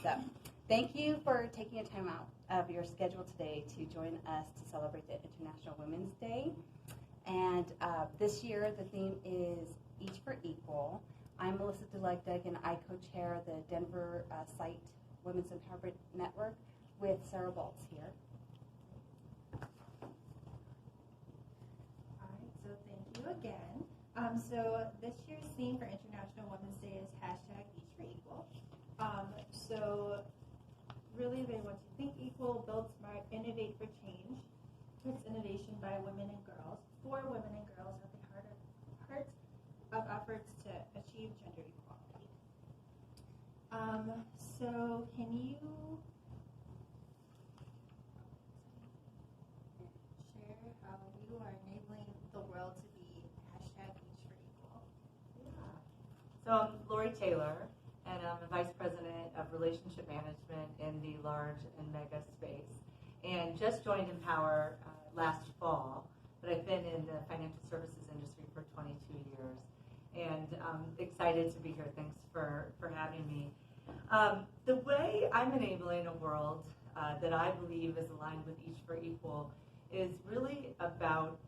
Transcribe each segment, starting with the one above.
So thank you for taking a time out of your schedule today to join us to celebrate the International Women's Day. And this year the theme is Each for Equal. I'm Melissa Delegdeg, and I co-chair the Denver site Women's Empowerment Network with Sarah Baltz here. All right, so thank you again. So this year's theme for International Women's Day is #Each for Equal. So really they want to think equal, build smart, innovate for change. It's innovation by women and girls, for women and girls at the heart of efforts to achieve gender equality. So can you share how you are enabling the world to be #Each for Equal? Yeah. So I'm Lori Taylor, and I'm the Vice President of Relationship Management in the large and mega space. And just joined Empower last fall, but I've been in the financial services industry for 22 years. And I'm excited to be here. Thanks for having me. The way I'm enabling a world that I believe is aligned with Each for Equal is really about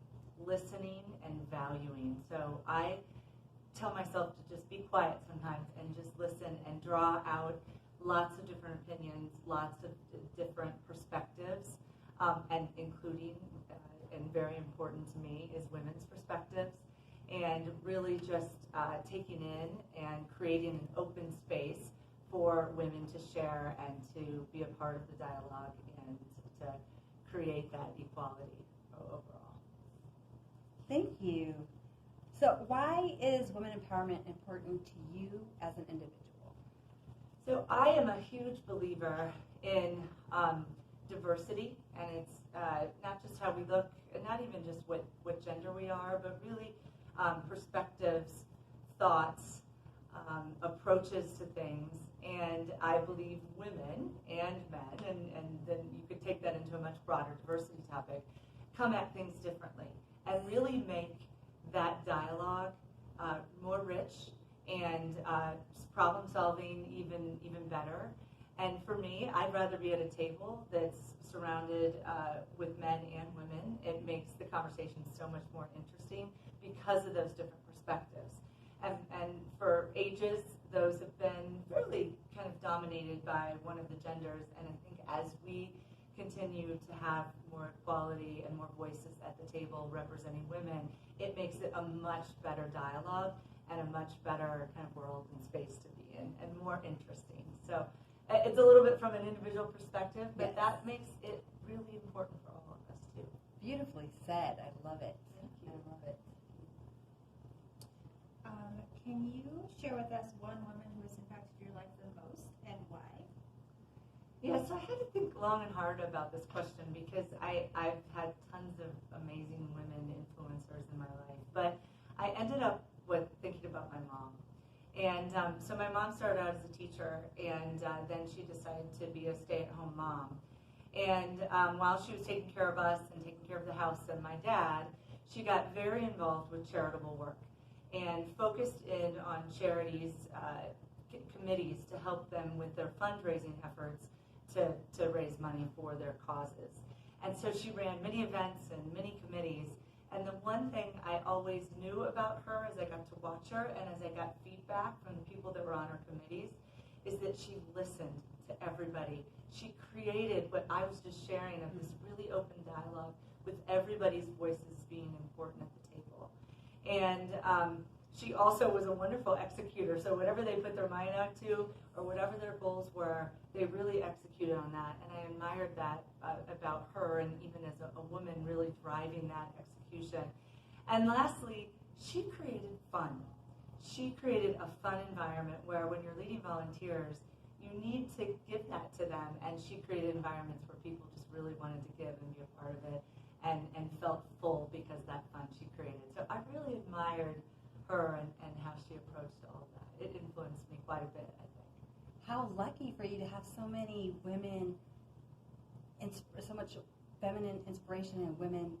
listening and valuing. So I tell myself to just be quiet sometimes and just listen and draw out lots of different opinions, lots of different perspectives, and including, and very important to me, is women's perspectives, and really just taking in and creating an open space for women to share and to be a part of the dialogue and to create that equality overall. Thank you. So why is women empowerment important to you as an individual? So I am a huge believer in diversity, and it's not just how we look, and not even just what gender we are, but really perspectives, thoughts, approaches to things. And I believe women and men, and then you could take that into a much broader diversity topic, come at things differently and really make that dialogue more rich and problem solving even better. And for me, I'd rather be at a table that's surrounded with men and women. It makes the conversation so much more interesting because of those different perspectives. And for ages, those have been really kind of dominated by one of the genders. And I think as we continue to have more equality and more voices at the table representing women, it makes it a much better dialogue and a much better kind of world and space to be in, and more interesting. So it's a little bit from an individual perspective, but yes, that makes it really important for all of us too. Beautifully said. I love it. Thank you. I love it. Can you share with us one woman who has impacted your life the most and why? Yeah, so I had to think long and hard about this question because I've had tons of amazing women influencers in my life, but I ended up with thinking about my mom. And so my mom started out as a teacher, and then she decided to be a stay-at-home mom. And while she was taking care of us and taking care of the house and my dad, she got very involved with charitable work and focused in on charities, committees to help them with their fundraising efforts to raise money for their causes. And so she ran many events and many committees. And the one thing I always knew about her as I got to watch her and as I got feedback from the people that were on her committees is that she listened to everybody. She created what I was just sharing of this really open dialogue with everybody's voices being important at the table. And she also was a wonderful executor. So whatever they put their mind out to or whatever their goals were, they really executed on that. And I admired that about her, and even as a woman really driving that execution. And lastly, she created fun. She created a fun environment where when you're leading volunteers, you need to give that to them. And she created environments where people just really wanted to give and be a part of it and felt full because of that fun she created. So I really admired her and how she approached all of that. It influenced me quite a bit, I think. How lucky for you to have so many women, so much feminine inspiration and women,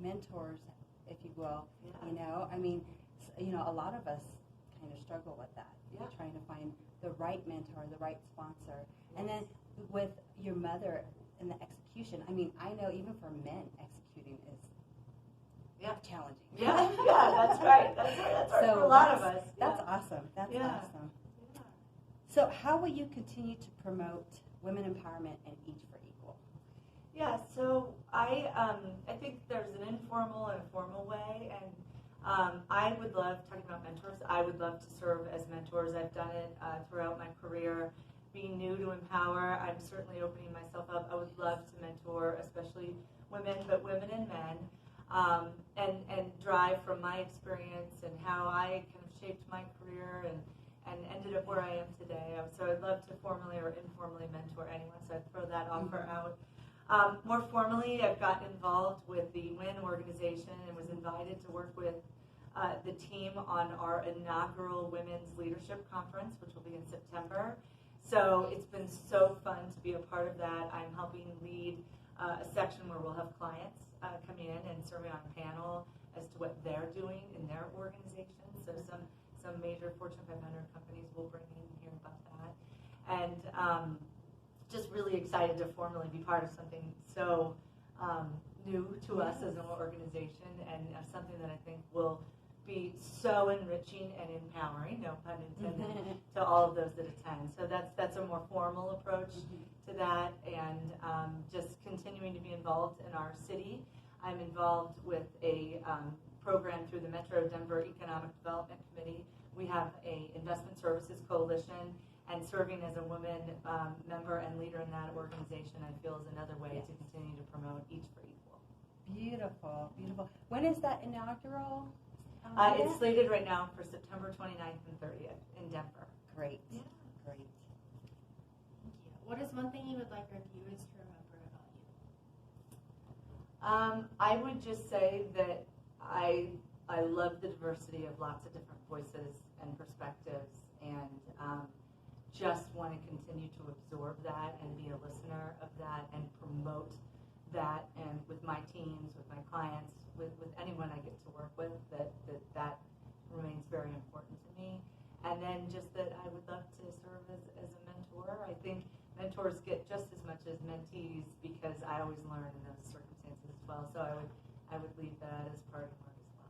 mentors, if you will. Yeah. I mean, a lot of us kind of struggle with that. Yeah. Trying to find the right mentor, the right sponsor. And then with your mother and the execution, I mean, I know even for men, executing is challenging. Yeah, that's right. That's right So for a lot of us. That's awesome. That's Yeah. awesome. So how will you continue to promote women empowerment and Each for Equal? Yeah, so I think there's an informal and a formal way, and I would love, talking about mentors, I would love to serve as mentors. I've done it throughout my career. Being new to Empower, I'm certainly opening myself up. I would love to mentor, especially women, but women and men, and drive from my experience and how I kind of shaped my career and ended up where I am today. So I'd love to formally or informally mentor anyone, so I'd throw that offer out. More formally, I've gotten involved with the WIN organization and was invited to work with the team on our inaugural Women's Leadership Conference, which will be in September. So it's been so fun to be a part of that. I'm helping lead a section where we'll have clients come in and serve on a panel as to what they're doing in their organization. So some major Fortune 500 companies will bring in and hear about that. And just really excited to formally be part of something so new to us as an organization, and something that I think will be so enriching and empowering, no pun intended, to all of those that attend. So that's a more formal approach to that, and just continuing to be involved in our city. I'm involved with a program through the Metro Denver Economic Development Committee. We have a investment services coalition, and serving as a woman member and leader in that organization, I feel, is another way to continue to promote Each for Equal. Beautiful, beautiful. When is that inaugural? It's slated right now for September 29th and 30th in Denver. Great. Yeah. Great. Thank you. What is one thing you would like our viewers to remember about you? I would just say that I love the diversity of lots of different voices and perspectives, and just want to continue to absorb that and be a listener of that and promote that, and with my teams, with my clients, with anyone I get to work with, that remains very important to me. And then just that I would love to serve as a mentor. I think mentors get just as much as mentees, because I always learn in those circumstances as well. So I would leave that as part of work as well.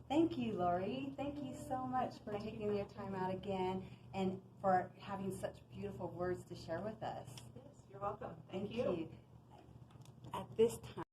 Thank you, Lori. Thank you so much for taking your time out again and for having such beautiful words to share with us. Yes, you're welcome. Thank you. At this time.